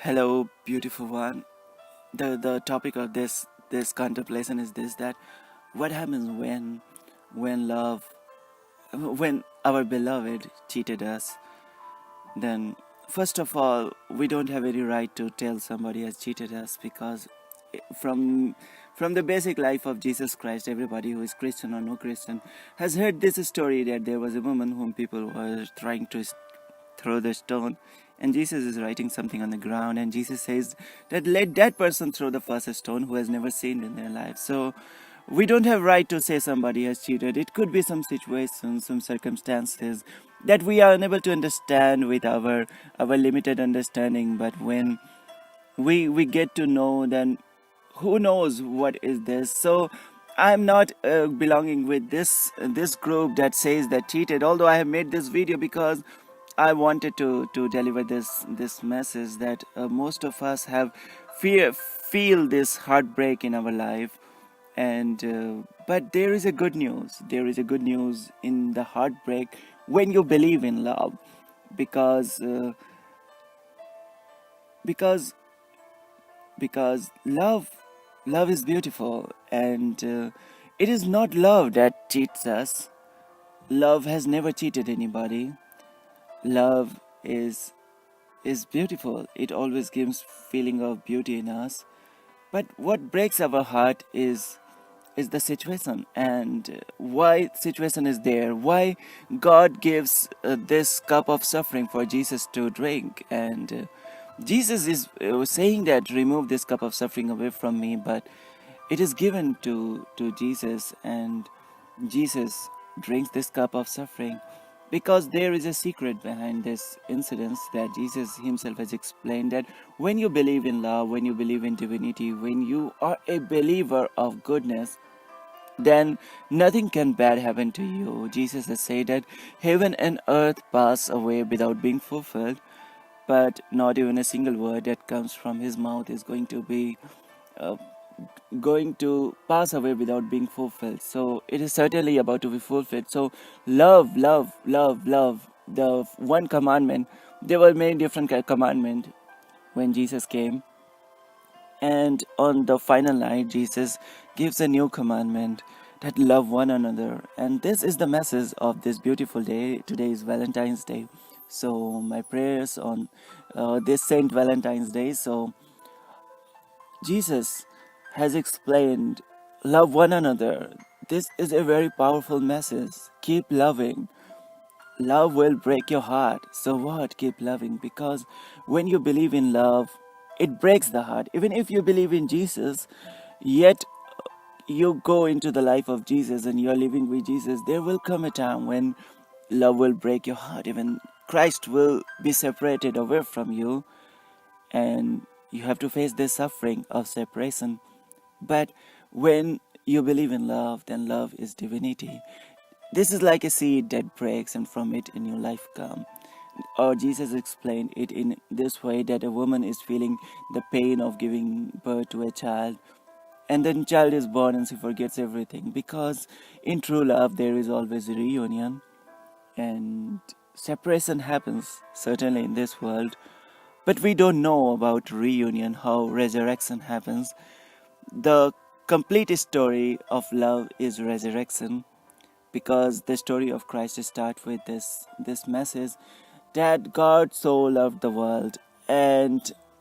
Hello, beautiful one. The topic of this contemplation is this: that what happens when love when our beloved cheated us. Then first of all, we don't have any right to tell somebody has cheated us, because from from the basic life of Jesus Christ, everybody who is Christian or no Christian has heard this story that there was a woman whom people were trying to throw the stone, and Jesus is writing something on the ground, and Jesus says that let that person throw the first stone who has never sinned in their life. So we don't have right to say somebody has cheated. It could be some situations, some circumstances that we are unable to understand with our limited understanding. But when we get to know, then who knows what is this. So I'm not belonging with this group that says that cheated, although I have made this video because I wanted to deliver this message that most of us have feel this heartbreak in our life. And but there is a good news. There is a good news in the heartbreak when you believe in love, because because because love is beautiful, and it is not love that cheats us. Love has never cheated anybody. Love is beautiful. It always gives feeling of beauty in us. But what breaks our heart is the situation, and why situation is there, why God gives this cup of suffering for Jesus to drink. And Jesus is saying that remove this cup of suffering away from me, but it is given to Jesus, and Jesus drinks this cup of suffering because there is a secret behind this incident that Jesus himself has explained, that when you believe in love, when you believe in divinity, when you are a believer of goodness, then nothing can bad happen to you. Jesus has said that heaven and earth pass away without being fulfilled, but not even a single word that comes from his mouth is uh, going to pass away without being fulfilled. So it is certainly about to be fulfilled. So love, love, love, love. The one commandment. There were many different commandments when Jesus came, and on the final night, Jesus gives a new commandment, that love one another. And this is the message of this beautiful day. Today is Valentine's Day. So, my prayers on this Saint Valentine's Day. So, Jesus has explained, love one another. This is a very powerful message. Keep loving. Love will break your heart. So what? Keep loving. Because when you believe in love, it breaks the heart. Even if you believe in Jesus, yet you go into the life of Jesus and you're living with Jesus, there will come a time when love will break your heart. Even Christ will be separated away from you, and you have to face the suffering of separation. But when you believe in love, then love is divinity. This is like a seed that breaks, and from it a new life comes. Or Jesus explained it in this way, that a woman is feeling the pain of giving birth to a child, and then child is born and she forgets everything, because in true love there is always a reunion, and separation happens certainly in this world, but we don't know about reunion, how resurrection happens. The complete story of love is resurrection, because the story of Christ starts with this message, that God so loved the world. And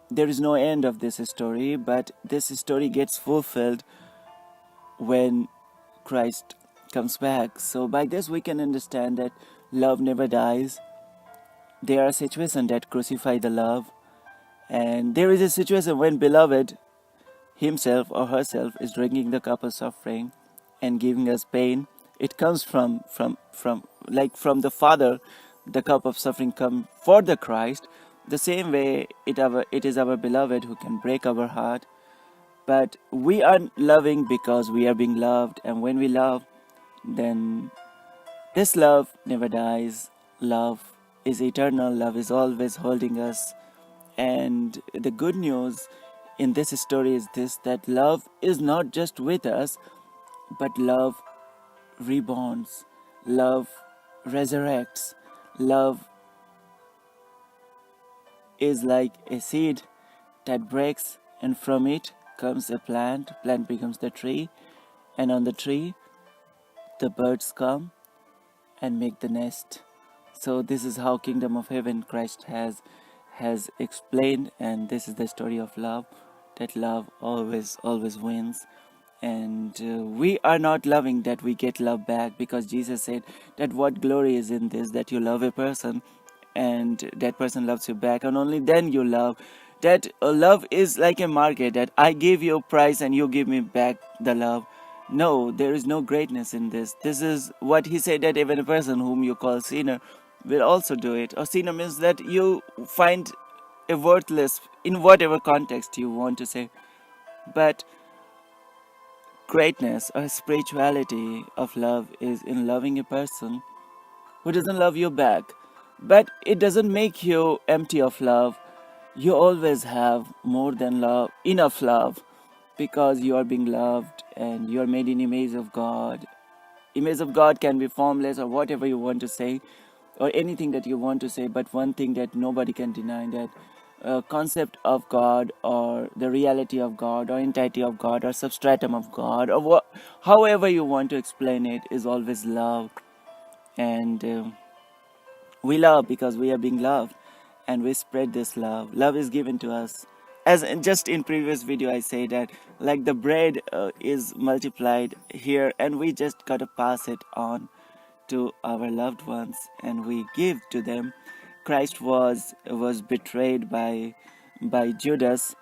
there is no end of this story, but this story gets fulfilled when Christ comes back. So by this we can understand that love never dies. There are situations that crucify the love, and there is a situation when beloved himself or herself is drinking the cup of suffering and giving us pain. It comes from the Father. The cup of suffering comes for the Christ. The same way it is our beloved who can break our heart. But we are loving because we are being loved, and when we love, then this love never dies. Love is eternal. Love is always holding us. And the good news in this story is this, that love is not just with us, but love reborns, love resurrects, love is like a seed that breaks, and from it comes a plant. Plant becomes the tree, and on the tree the birds come and make the nest. So this is how kingdom of heaven Christ has explained, and this is the story of love, that love always wins. And we are not loving that we get love back, because Jesus said that what glory is in this, that you love a person and that person loves you back, and only then you love. That love is like a market, that I give you a price and you give me back the love. No, there is no greatness in this. This is what he said, that even a person whom you call sinner will also do it. Or sinner means that you find a worthless in whatever context you want to say. But greatness or spirituality of love is in loving a person who doesn't love you back. But it doesn't make you empty of love. You always have more than love, enough love, because you are being loved and you are made in image of God. Image of God can be formless or whatever you want to say, or anything that you want to say, but one thing that nobody can deny, that concept of God or the reality of God or entity of God or substratum of God or however you want to explain it, is always love. And we love because we are being loved, and we spread this love. Love is given to us. As just in previous video I say that like the bread is multiplied here, and we just gotta pass it on to our loved ones and we give to them. Christ was betrayed by Judas,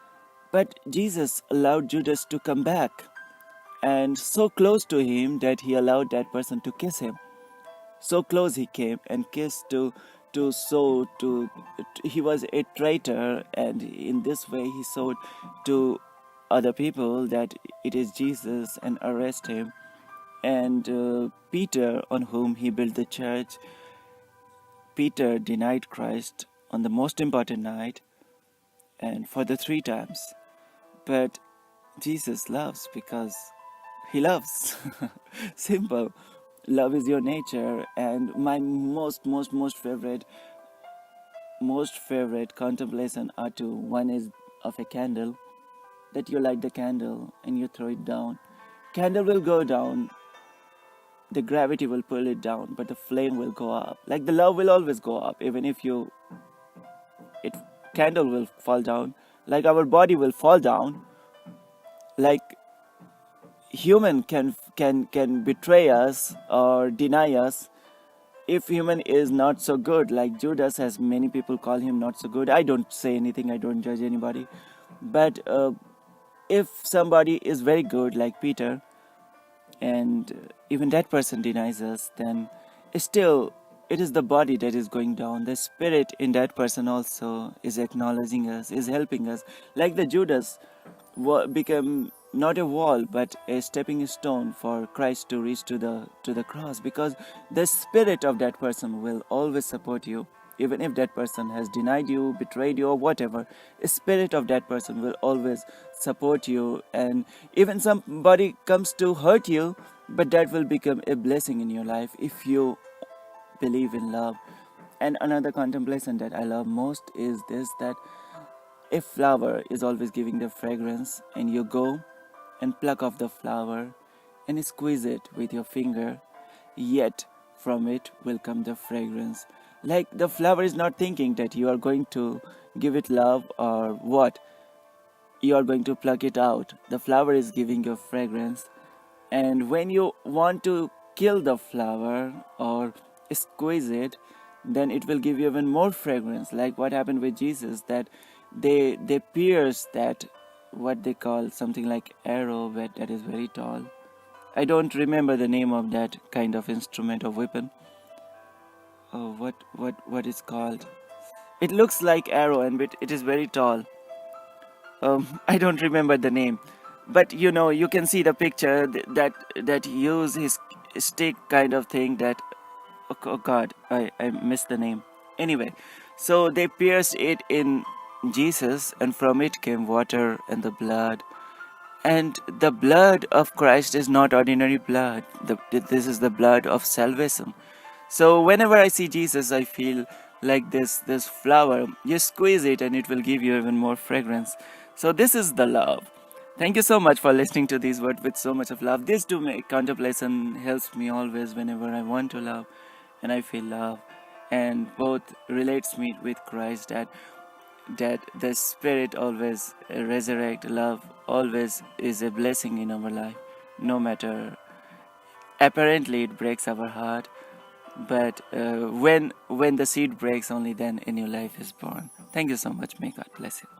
but Jesus allowed Judas to come back, and so close to him that he allowed that person to kiss him. So close he came and kissed to he was a traitor, and in this way he showed to other people that it is Jesus and arrest him. And Peter, on whom he built the church, Peter denied Christ on the most important night and for the 3 times. But Jesus loves because he loves. Simple. Love is your nature. And my most favorite contemplation are 2. One is of a candle, that you light the candle and you throw it down. Candle will go down, the gravity will pull it down, but the flame will go up. Like the love will always go up, even if candle will fall down. Like our body will fall down. Like human can betray us or deny us. If human is not so good, like Judas, as many people call him not so good. I don't say anything, I don't judge anybody. But if somebody is very good, like Peter, and even that person denies us, then still it is the body that is going down. The spirit in that person also is acknowledging us, is helping us. Like the Judas became not a wall but a stepping stone for Christ to reach to the cross, because the spirit of that person will always support you. Even if that person has denied you, betrayed you, or whatever, the spirit of that person will always support you. And even somebody comes to hurt you, but that will become a blessing in your life if you believe in love. And another contemplation that I love most is this, that a flower is always giving the fragrance, and you go and pluck off the flower and squeeze it with your finger, yet from it will come the fragrance. Like the flower is not thinking that you are going to give it love or what, you are going to pluck it out. The flower is giving you fragrance, and when you want to kill the flower or squeeze it, then it will give you even more fragrance. Like what happened with Jesus, that they pierce that, what they call something like arrow, but that is very tall. I don't remember the name of that kind of instrument or weapon. Oh, what is called? It looks like arrow, and it is very tall. I don't remember the name, but you can see the picture that use his stick kind of thing. That oh God, I missed the name. Anyway, so they pierced it in Jesus, and from it came water and the blood. And the blood of Christ is not ordinary blood. This is the blood of salvation. So whenever I see Jesus, I feel like this flower. You squeeze it and it will give you even more fragrance. So this is the love. Thank you so much for listening to these words with so much of love. This to make contemplation helps me always whenever I want to love and I feel love, and both relates me with Christ, that the spirit always resurrect. Love always is a blessing in our life, no matter apparently it breaks our heart, but when the seed breaks, only then a new life is born. Thank you so much. May God bless you.